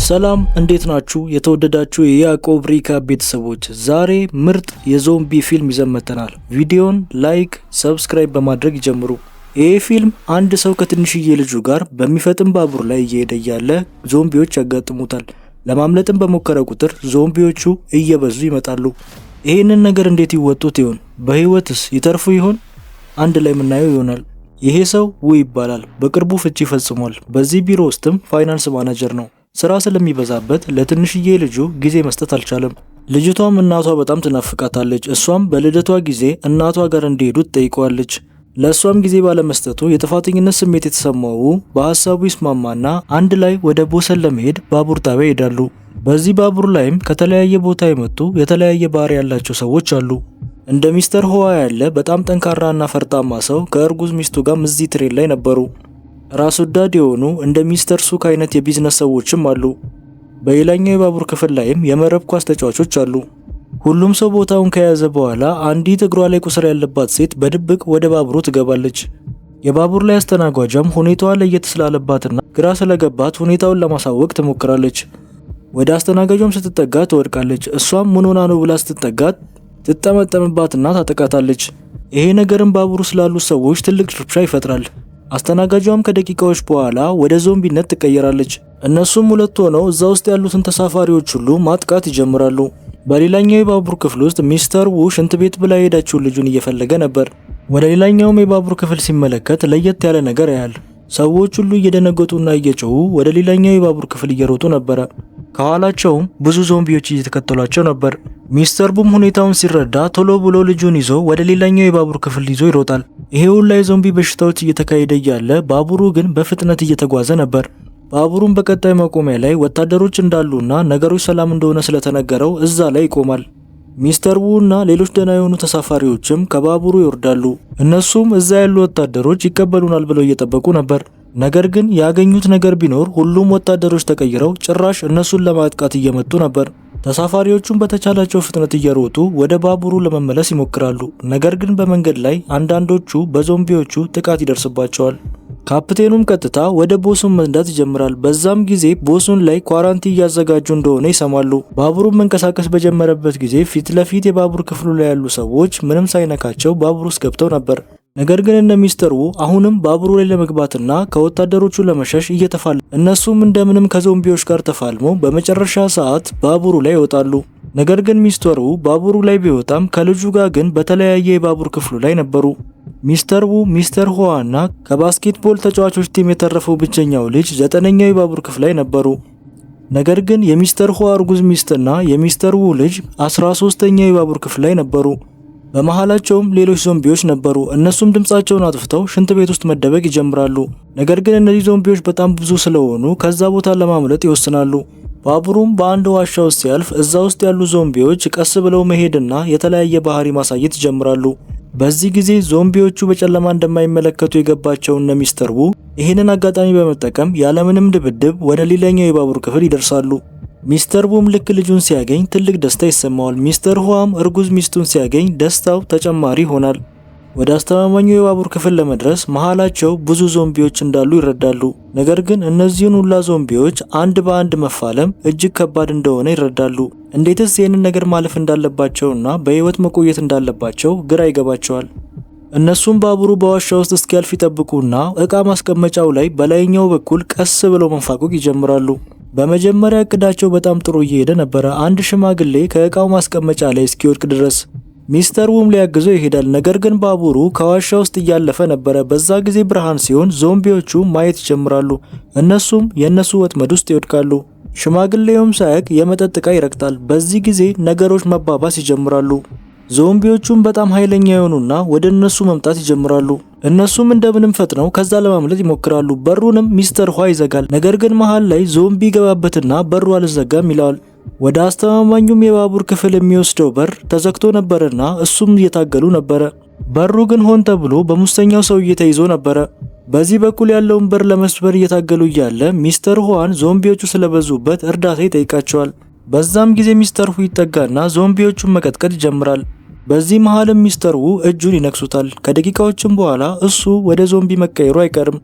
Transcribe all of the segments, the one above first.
ሰላም እንዴት ናችሁ? የተወደዳችሁ የያዕቆብ ሪካፕ ቤተሰቦች ዛሬ ምርጥ የዞምቢ ፊልም ይዘን መጥተናል። ቪዲዮን ላይክ፣ ሰብስክራይብ በማድረግ ይጀምሩ። ይህ ፊልም አንድ ሰው ከትንሽዬ ልጁ ጋር በሚፈጥን ባቡር ላይ እየሄደ እያለ ዞምቢዎች ያጋጥሙታል። ለማምለጥም በሞከረ ቁጥር ዞምቢዎቹ እየበዙ ይመጣሉ። ይህንን ነገር እንዴት ይወጡት ይሆን? በህይወትስ ይተርፉ ይሆን? አንድ ላይ የምናየው ይሆናል። ይሄ ሰው ው ይባላል። በቅርቡ ፍቺ ፈጽሟል። በዚህ ቢሮ ውስጥም ፋይናንስ ማናጀር ነው። ስራ ስለሚበዛበት ለትንሽዬ ልጁ ጊዜ መስጠት አልቻለም። ልጅቷም እናቷ በጣም ትናፍቃታለች። እሷም በልደቷ ጊዜ እናቷ ጋር እንዲሄዱ ትጠይቀዋለች። ለእሷም ጊዜ ባለመስጠቱ የጥፋተኝነት ስሜት የተሰማው በሀሳቡ ይስማማና አንድ ላይ ወደ ቦሰን ለመሄድ ባቡር ጣቢያ ይሄዳሉ። በዚህ ባቡር ላይም ከተለያየ ቦታ የመጡ የተለያየ ባህሪ ያላቸው ሰዎች አሉ። እንደ ሚስተር ሆዋ ያለ በጣም ጠንካራና ፈርጣማ ሰው ከእርጉዝ ሚስቱ ጋር እዚህ ትሬን ላይ ነበሩ። ራስ ወዳድ የሆኑ እንደ ሚስተር ሱክ አይነት የቢዝነስ ሰዎችም አሉ። በሌላኛው የባቡር ክፍል ላይም የመረብ ኳስ ተጫዋቾች አሉ። ሁሉም ሰው ቦታውን ከያዘ በኋላ አንዲት እግሯ ላይ ቁስል ያለባት ሴት በድብቅ ወደ ባቡሩ ትገባለች። የባቡር ላይ አስተናጓጇም ሁኔታዋ ለየት ስላለባትና ግራ ስለገባት ሁኔታውን ለማሳወቅ ትሞክራለች። ወደ አስተናጋጇም ስትጠጋ ትወድቃለች። እሷም ምን ሆና ነው ብላ ስትጠጋት ትጠመጠምባትና ታጠቃታለች። ይሄ ነገርም ባቡሩ ስላሉት ሰዎች ትልቅ ረብሻ ይፈጥራል። አስተናጋጇም ከደቂቃዎች በኋላ ወደ ዞምቢነት ትቀየራለች። እነሱም ሁለት ሆነው እዛ ውስጥ ያሉትን ተሳፋሪዎች ሁሉ ማጥቃት ይጀምራሉ። በሌላኛው የባቡር ክፍል ውስጥ ሚስተር ዉ ሽንት ቤት ብላ የሄዳችውን ልጁን እየፈለገ ነበር። ወደ ሌላኛውም የባቡር ክፍል ሲመለከት ለየት ያለ ነገር ያያል። ሰዎች ሁሉ እየደነገጡና እየጮሁ ወደ ሌላኛው የባቡር ክፍል እየሮጡ ነበረ። ከኋላቸውም ብዙ ዞምቢዎች እየተከተሏቸው ነበር። ሚስተር ቡም ሁኔታውን ሲረዳ ቶሎ ብሎ ልጁን ይዞ ወደ ሌላኛው የባቡር ክፍል ይዞ ይሮጣል። ይሄ ሁሉ የዞምቢ በሽታዎች እየተካሄደ እያለ ባቡሩ ግን በፍጥነት እየተጓዘ ነበር። ባቡሩም በቀጣይ መቆሚያ ላይ ወታደሮች እንዳሉና ነገሮች ሰላም እንደሆነ ስለተነገረው እዛ ላይ ይቆማል። ሚስተር ቡ እና ሌሎች ደህና የሆኑ ተሳፋሪዎችም ከባቡሩ ይወርዳሉ። እነሱም እዛ ያሉ ወታደሮች ይቀበሉናል ብለው እየጠበቁ ነበር። ነገር ግን ያገኙት ነገር ቢኖር ሁሉም ወታደሮች ተቀይረው ጭራሽ እነሱን ለማጥቃት እየመጡ ነበር። ተሳፋሪዎቹም በተቻላቸው ፍጥነት እየሮጡ ወደ ባቡሩ ለመመለስ ይሞክራሉ። ነገር ግን በመንገድ ላይ አንዳንዶቹ በዞምቢዎቹ ጥቃት ይደርስባቸዋል። ካፕቴኑም ቀጥታ ወደ ቦሱን መንዳት ይጀምራል። በዛም ጊዜ ቦሱን ላይ ኳራንቲ እያዘጋጁ እንደሆነ ይሰማሉ። ባቡሩን መንቀሳቀስ በጀመረበት ጊዜ ፊት ለፊት የባቡር ክፍሉ ላይ ያሉ ሰዎች ምንም ሳይነካቸው ባቡር ውስጥ ገብተው ነበር። ነገር ግን እነ ሚስተር ዉ አሁንም ባቡሩ ላይ ለመግባትና ከወታደሮቹ ለመሸሽ እየተፋሉ። እነሱም እንደምንም ከዞምቢዎች ጋር ተፋልመው በመጨረሻ ሰዓት ባቡሩ ላይ ይወጣሉ። ነገር ግን ሚስተር ዉ ባቡሩ ላይ ቢወጣም ከልጁ ጋር ግን በተለያየ የባቡር ክፍሉ ላይ ነበሩ። ሚስተር ዉ፣ ሚስተር ሆዋ እና ከባስኬትቦል ተጫዋቾች ቲም የተረፈው ብቸኛው ልጅ 9ኛው የባቡር ክፍል ላይ ነበሩ። ነገር ግን የሚስተር ሆዋ እርጉዝ ሚስትና የሚስተር ዉ ልጅ 13ኛው የባቡር ክፍል ላይ ነበሩ። በመሃላቸውም ሌሎች ዞምቢዎች ነበሩ። እነሱም ድምጻቸውን አጥፍተው ሽንት ቤት ውስጥ መደበቅ ይጀምራሉ። ነገር ግን እነዚህ ዞምቢዎች በጣም ብዙ ስለሆኑ ከዛ ቦታ ለማምለጥ ይወስናሉ። ባቡሩም በአንድ ዋሻ ውስጥ ሲያልፍ እዛ ውስጥ ያሉ ዞምቢዎች ቀስ ብለው መሄድና የተለያየ ባህሪ ማሳየት ይጀምራሉ። በዚህ ጊዜ ዞምቢዎቹ በጨለማ እንደማይመለከቱ የገባቸው እነ ሚስተር ዉ ይህንን አጋጣሚ በመጠቀም ያለምንም ድብድብ ወደ ሌላኛው የባቡር ክፍል ይደርሳሉ። ሚስተር ቡም ልክ ልጁን ሲያገኝ ትልቅ ደስታ ይሰማዋል። ሚስተር ሆዋም እርጉዝ ሚስቱን ሲያገኝ ደስታው ተጨማሪ ይሆናል። ወደ አስተማማኙ የባቡር ክፍል ለመድረስ መሃላቸው ብዙ ዞምቢዎች እንዳሉ ይረዳሉ። ነገር ግን እነዚህን ሁላ ዞምቢዎች አንድ በአንድ መፋለም እጅግ ከባድ እንደሆነ ይረዳሉ። እንዴትስ ይህንን ነገር ማለፍ እንዳለባቸውና በህይወት መቆየት እንዳለባቸው ግራ ይገባቸዋል። እነሱም ባቡሩ በዋሻ ውስጥ እስኪያልፍ ይጠብቁና እቃ ማስቀመጫው ላይ በላይኛው በኩል ቀስ ብለው መንፋቆቅ ይጀምራሉ። በመጀመሪያ እቅዳቸው በጣም ጥሩ እየሄደ ነበረ፣ አንድ ሽማግሌ ከእቃው ማስቀመጫ ላይ እስኪወድቅ ድረስ። ሚስተር ዉም ሊያግዘው ይሄዳል። ነገር ግን ባቡሩ ከዋሻ ውስጥ እያለፈ ነበረ። በዛ ጊዜ ብርሃን ሲሆን ዞምቢዎቹ ማየት ይጀምራሉ። እነሱም የእነሱ ወጥመድ ውስጥ ይወድቃሉ። ሽማግሌውም ሳያውቅ የመጠጥ እቃ ይረግጣል። በዚህ ጊዜ ነገሮች መባባስ ይጀምራሉ። ዞምቢዎቹም በጣም ኃይለኛ የሆኑና ወደ እነሱ መምጣት ይጀምራሉ። እነሱም እንደምንም ፈጥነው ከዛ ለማምለጥ ይሞክራሉ። በሩንም ሚስተር ሆዋ ይዘጋል። ነገር ግን መሃል ላይ ዞምቢ ይገባበትና በሩ አልዘጋም ይለዋል። ወደ አስተማማኙም የባቡር ክፍል የሚወስደው በር ተዘግቶ ነበርና እሱም እየታገሉ ነበረ። በሩ ግን ሆን ተብሎ በሙሰኛው ሰውዬ ተይዞ ነበረ። በዚህ በኩል ያለውን በር ለመስበር እየታገሉ እያለ ሚስተር ሆዋን ዞምቢዎቹ ስለበዙበት እርዳታ ይጠይቃቸዋል። በዛም ጊዜ ሚስተር ሁ ይጠጋና ዞምቢዎቹን መቀጥቀጥ ይጀምራል። በዚህ መሃልም ሚስተር ዉ እጁን ይነክሱታል። ከደቂቃዎችም በኋላ እሱ ወደ ዞምቢ መቀየሩ አይቀርም።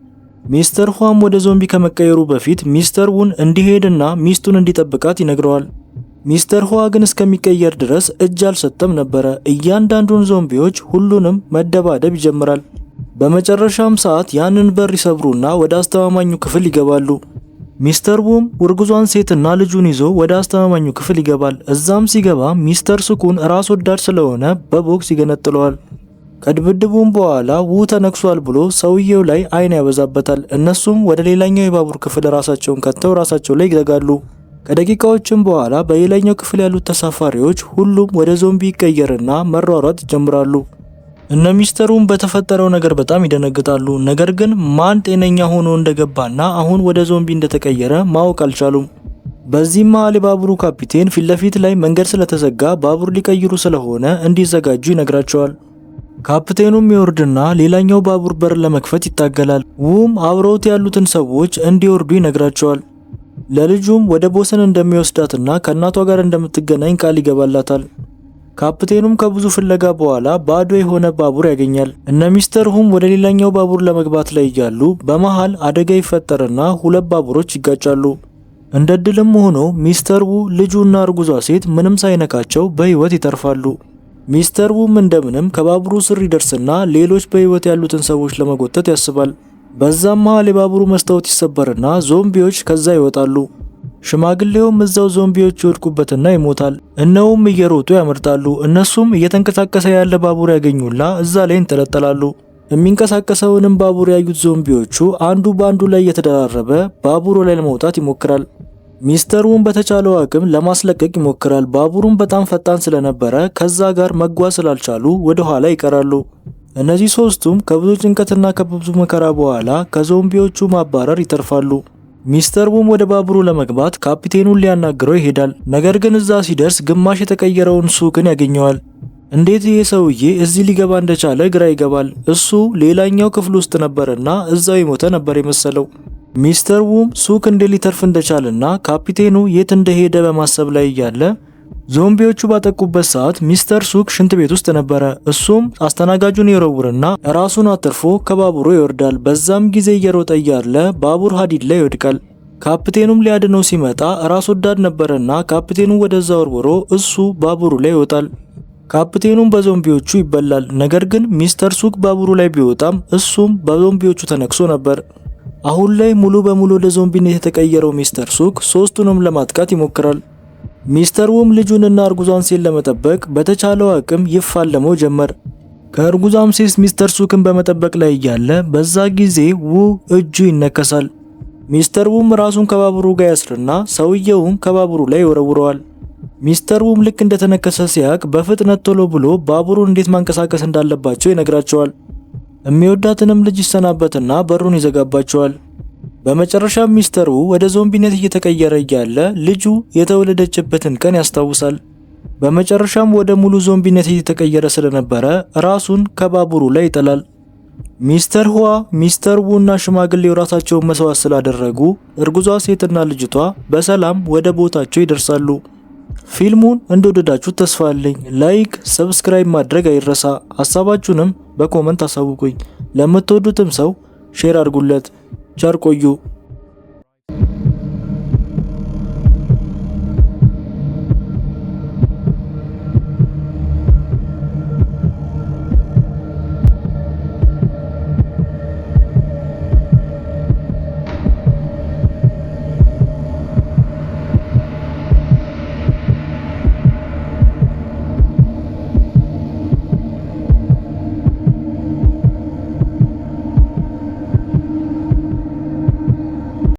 ሚስተር ሁዋም ወደ ዞምቢ ከመቀየሩ በፊት ሚስተር ውን እንዲሄድና ሚስቱን እንዲጠብቃት ይነግረዋል። ሚስተር ሁዋ ግን እስከሚቀየር ድረስ እጅ አልሰጠም ነበረ። እያንዳንዱን ዞምቢዎች ሁሉንም መደባደብ ይጀምራል። በመጨረሻም ሰዓት ያንን በር ይሰብሩና ወደ አስተማማኙ ክፍል ይገባሉ። ሚስተር ዉም ውርጉዟን ሴትና ልጁን ይዞ ወደ አስተማማኙ ክፍል ይገባል። እዛም ሲገባ ሚስተር ሱኩን ራስ ወዳድ ስለሆነ በቦክስ ይገነጥለዋል። ከድብድቡም በኋላ ዉ ተነክሷል ብሎ ሰውየው ላይ አይን ያበዛበታል። እነሱም ወደ ሌላኛው የባቡር ክፍል ራሳቸውን ከተው ራሳቸው ላይ ይዘጋሉ። ከደቂቃዎችም በኋላ በሌላኛው ክፍል ያሉት ተሳፋሪዎች ሁሉም ወደ ዞምቢ ይቀየርና መሯሯጥ ይጀምራሉ። እነ ሚስተሩም በተፈጠረው ነገር በጣም ይደነግጣሉ። ነገር ግን ማን ጤነኛ ሆኖ እንደገባና አሁን ወደ ዞምቢ እንደተቀየረ ማወቅ አልቻሉም። በዚህም መሃል የባቡሩ ካፒቴን ፊት ለፊት ላይ መንገድ ስለተዘጋ ባቡር ሊቀይሩ ስለሆነ እንዲዘጋጁ ይነግራቸዋል። ካፒቴኑም ይወርድና ሌላኛው ባቡር በር ለመክፈት ይታገላል። ውም አብረውት ያሉትን ሰዎች እንዲወርዱ ይነግራቸዋል። ለልጁም ወደ ቦሰን እንደሚወስዳትና ከእናቷ ጋር እንደምትገናኝ ቃል ይገባላታል። ካፒቴኑም ከብዙ ፍለጋ በኋላ ባዶ የሆነ ባቡር ያገኛል። እነ ሚስተር ሁም ወደ ሌላኛው ባቡር ለመግባት ላይ እያሉ በመሃል አደጋ ይፈጠርና ሁለት ባቡሮች ይጋጫሉ። እንደ ድልም ሆኖ ሚስተር ዉ ልጁና እርጉዟ ሴት ምንም ሳይነካቸው በህይወት ይተርፋሉ። ሚስተር ውም እንደምንም ከባቡሩ ስር ይደርስና ሌሎች በህይወት ያሉትን ሰዎች ለመጎተት ያስባል። በዛም መሃል የባቡሩ መስታወት ይሰበርና ዞምቢዎች ከዛ ይወጣሉ። ሽማግሌውም እዛው ዞምቢዎች ይወድቁበትና ይሞታል። እነውም እየሮጡ ያመርጣሉ። እነሱም እየተንቀሳቀሰ ያለ ባቡር ያገኙላ እዛ ላይ እንጠለጠላሉ። የሚንቀሳቀሰውንም ባቡር ያዩት ዞምቢዎቹ አንዱ ባንዱ ላይ እየተደራረበ ባቡሩ ላይ ለመውጣት ይሞክራል። ሚስተሩን በተቻለው አቅም ለማስለቀቅ ይሞክራል። ባቡሩን በጣም ፈጣን ስለነበረ ከዛ ጋር መጓዝ ስላልቻሉ ወደ ኋላ ይቀራሉ። እነዚህ ሶስቱም ከብዙ ጭንቀትና ከብዙ መከራ በኋላ ከዞምቢዎቹ ማባረር ይተርፋሉ። ሚስተር ዉም ወደ ባቡሩ ለመግባት ካፒቴኑን ሊያናግረው ይሄዳል። ነገር ግን እዛ ሲደርስ ግማሽ የተቀየረውን ሱክን ያገኘዋል። እንዴት ይሄ ሰውዬ እዚህ ሊገባ እንደቻለ ግራ ይገባል። እሱ ሌላኛው ክፍል ውስጥ ነበርና እዛው የሞተ ነበር የመሰለው። ሚስተር ዉም ሱክ እንዴት ሊተርፍ እንደቻለና ካፒቴኑ የት እንደሄደ በማሰብ ላይ እያለ ዞምቢዎቹ ባጠቁበት ሰዓት ሚስተር ሱክ ሽንት ቤት ውስጥ ነበረ። እሱም አስተናጋጁን ይወረውርና ራሱን አትርፎ ከባቡሩ ይወርዳል። በዛም ጊዜ እየሮጠ እያለ ባቡር ሀዲድ ላይ ይወድቃል። ካፒቴኑም ሊያድነው ሲመጣ ራስ ወዳድ ነበረና ካፒቴኑ ወደዛ ወርውሮ እሱ ባቡሩ ላይ ይወጣል። ካፒቴኑም በዞምቢዎቹ ይበላል። ነገር ግን ሚስተር ሱክ ባቡሩ ላይ ቢወጣም እሱም በዞምቢዎቹ ተነክሶ ነበር። አሁን ላይ ሙሉ በሙሉ ወደ ዞምቢነት የተቀየረው ሚስተር ሱክ ሶስቱንም ለማጥቃት ይሞክራል። ሚስተር ዉም ልጁንና እርጉዟን ሴት ለመጠበቅ በተቻለው አቅም ይፋለመው ጀመር። ከእርጉዟም ሴት ሚስተር ሱክን በመጠበቅ ላይ እያለ በዛ ጊዜ ዉ እጁ ይነከሳል። ሚስተር ዉም ራሱን ከባቡሩ ጋር ያስርና ሰውየውን ከባቡሩ ላይ ይወረውረዋል። ሚስተር ዉም ልክ እንደተነከሰ ሲያቅ በፍጥነት ቶሎ ብሎ ባቡሩን እንዴት ማንቀሳቀስ እንዳለባቸው ይነግራቸዋል። የሚወዳትንም ልጅ ይሰናበትና በሩን ይዘጋባቸዋል። በመጨረሻም ሚስተር ዉ ወደ ዞምቢነት እየተቀየረ እያለ ልጁ የተወለደችበትን ቀን ያስታውሳል። በመጨረሻም ወደ ሙሉ ዞምቢነት እየተቀየረ ስለነበረ ራሱን ከባቡሩ ላይ ይጥላል። ሚስተር ሁዋ፣ ሚስተር ዉ እና ሽማግሌው ራሳቸውን መስዋዕት ስላደረጉ እርጉዟ ሴትና ልጅቷ በሰላም ወደ ቦታቸው ይደርሳሉ። ፊልሙን እንደወደዳችሁ ተስፋ አለኝ። ላይክ፣ ሰብስክራይብ ማድረግ አይረሳ። ሀሳባችሁንም በኮመንት አሳውቁኝ። ለምትወዱትም ሰው ሼር አድርጉለት። ቸር ቆዩ።